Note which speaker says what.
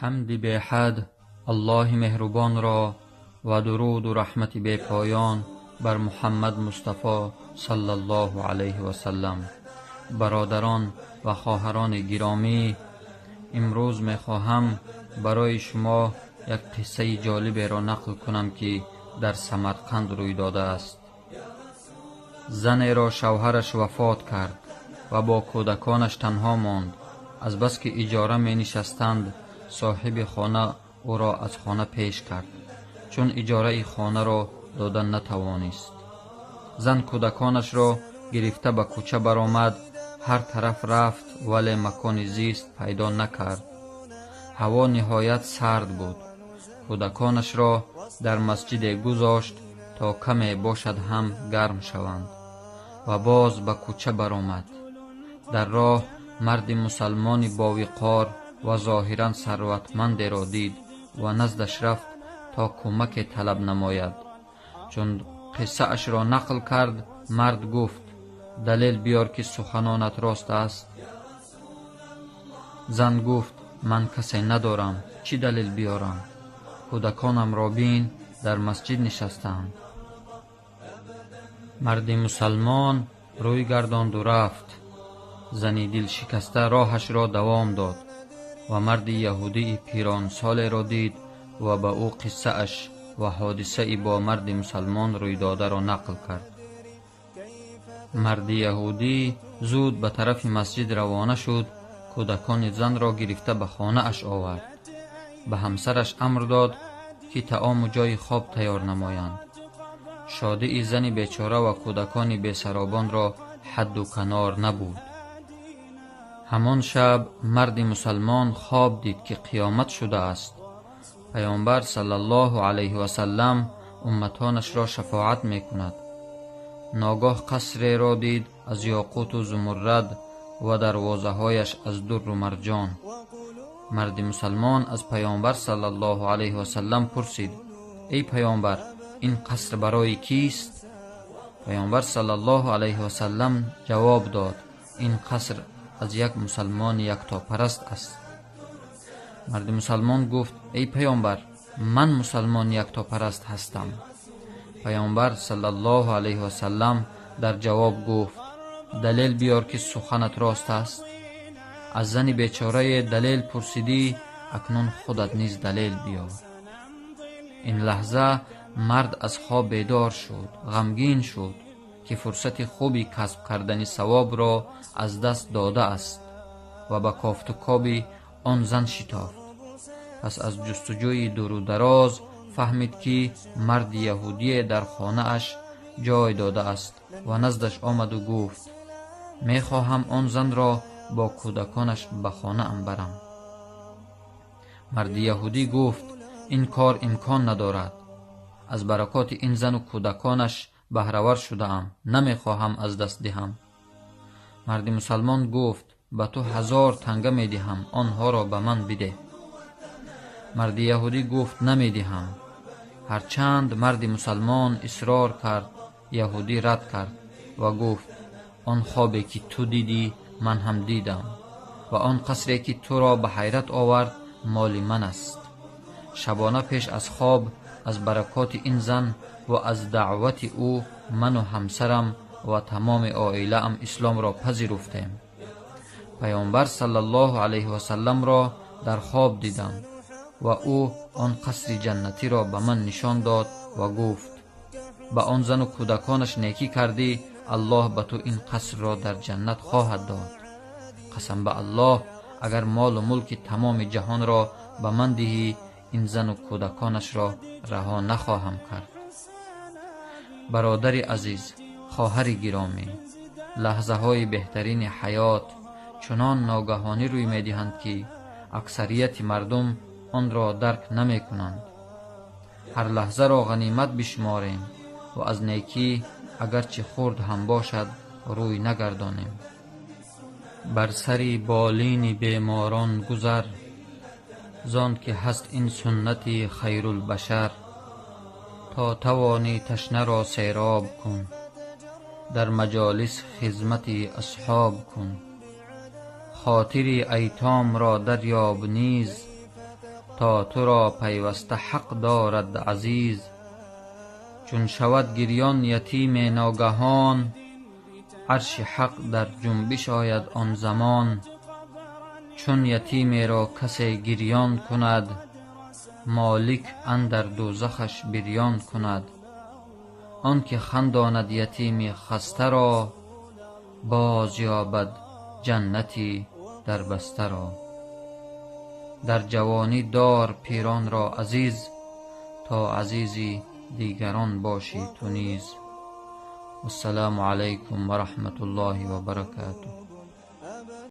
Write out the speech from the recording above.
Speaker 1: حمد به حد الله مهربان را و درود و رحمت به پایان بر محمد مصطفی صلی الله علیه و سلم. برادران و خواهران گرامی، امروز می خواهم برای شما یک قصه جالب را نقل کنم که در سمرقند روی داده است. زنی را شوهرش وفات کرد و با کودکانش تنها ماند. از بس که اجاره می نشستند، صاحب خانه او را از خانه پیش کرد، چون اجاره خانه را دادن نتوانست. زن کودکانش را گرفته به کوچه برآمد. هر طرف رفت ولی مکان زیست پیدا نکرد. هوا نهایت سرد بود. کودکانش را در مسجد گذاشت تا کمی باشد هم گرم شوند و باز به کوچه برآمد. در راه مرد مسلمان با وقار و ظاهرا ثروتمندی را دید و نزدش رفت تا کمک طلب نماید. چون قصه اش را نقل کرد، مرد گفت: دلیل بیار که سخنانت راست است. زن گفت: من کسی ندارم، چی دلیل بیارم؟ کودکانم را بین در مسجد نشستند. مرد مسلمان روی گرداند و رفت. زنی دل شکسته راهش را دوام داد و مرد یهودی پیران سال را دید و به او قصه اش و حادثه با مرد مسلمان روی داده را نقل کرد. مرد یهودی زود به طرف مسجد روانه شد. کودکان زن را گرفته به خانه اش آورد. به همسرش امر داد که طعام و جای خواب تیار نمایند. شادی زن بیچاره و کودکان بیسرابان را حد و کنار نبود. همان شب مرد مسلمان خواب دید که قیامت شده است. پیامبر صلی الله علیه و سلم امتانش را شفاعت می کند. ناگاه قصری را دید از یاقوت و زمرد و دروازه هایش از در و مرجان. مرد مسلمان از پیامبر صلی الله علیه و سلم پرسید: ای پیامبر، این قصر برای کیست؟ پیامبر صلی الله علیه و سلم جواب داد: این قصر از یک مسلمان یکتاپرست است. مرد مسلمان گفت: ای پیامبر، من مسلمان یکتاپرست هستم. پیامبر صلی الله علیه و سلم در جواب گفت: دلیل بیار که سخنت راست است. از زن بیچاره دلیل پرسیدی، اکنون خودت نیز دلیل بیار. این لحظه مرد از خواب بیدار شد. غمگین شد که فرصت خوبی کسب کردن ثواب را از دست داده است و به کافت و کاب آن زن شتافت. پس از جستجوی دور و دراز فهمید که مرد یهودی در خانه اش جای داده است و نزدش آمد و گفت: می خواهم آن زن را با کودکانش به خانه ام برم. مرد یهودی گفت: این کار امکان ندارد. از برکات این زن و کودکانش بهره‌ور شده ام، نمی خواهم از دست دهم. مرد مسلمان گفت: به تو 1000 تنگه می دهم، آنها را به من بده. مرد یهودی گفت: نمی دهم. هرچند مرد مسلمان اصرار کرد، یهودی رد کرد و گفت: آن خوابی که تو دیدی من هم دیدم و آن قصری که تو را به حیرت آورد مال من است. شبانه پیش از خواب از برکات این زن و از دعوت او من و همسرم و تمام عائله ام اسلام را پذیرفتیم. پیامبر صلی الله علیه و سلم را در خواب دیدم و او آن قصر جنتی را به من نشان داد و گفت: به آن زن و کودکانش نیکی کردی، الله به تو این قصر را در جنت خواهد داد. قسم به الله، اگر مال و ملک تمام جهان را به من دهی، این زن و کودکانش را رها نخواهم کرد. برادر عزیز، خواهر گرامی، لحظه های بهترین حیات چنان ناگهانی روی می دهند که اکثریت مردم آن را درک نمی کنند. هر لحظه را غنیمت بشماریم و از نیکی اگرچه خرد هم باشد روی نگردانیم. بر سری بالین بیماران گذر، زان که هست این سنت خیر البشر. تا توانی تشنه را سیراب کن، در مجالس خدمت اصحاب کن. خاطر ایتام را دریاب نیز، تا تو را پیوسته حق دارد عزیز. چون شود گریان یتیم ناگهان، عرش حق در جنبش آید آن زمان. چون یتیم را کسی گریان کند، مالک اندر دوزخش بریان کند. آن که خنداند یتیم خسته را، باز یابد جنتی در بسته را. در جوانی دار پیران را عزیز، تا عزیزی دیگران باشی تو نیز. السلام علیکم و رحمت الله و برکاته.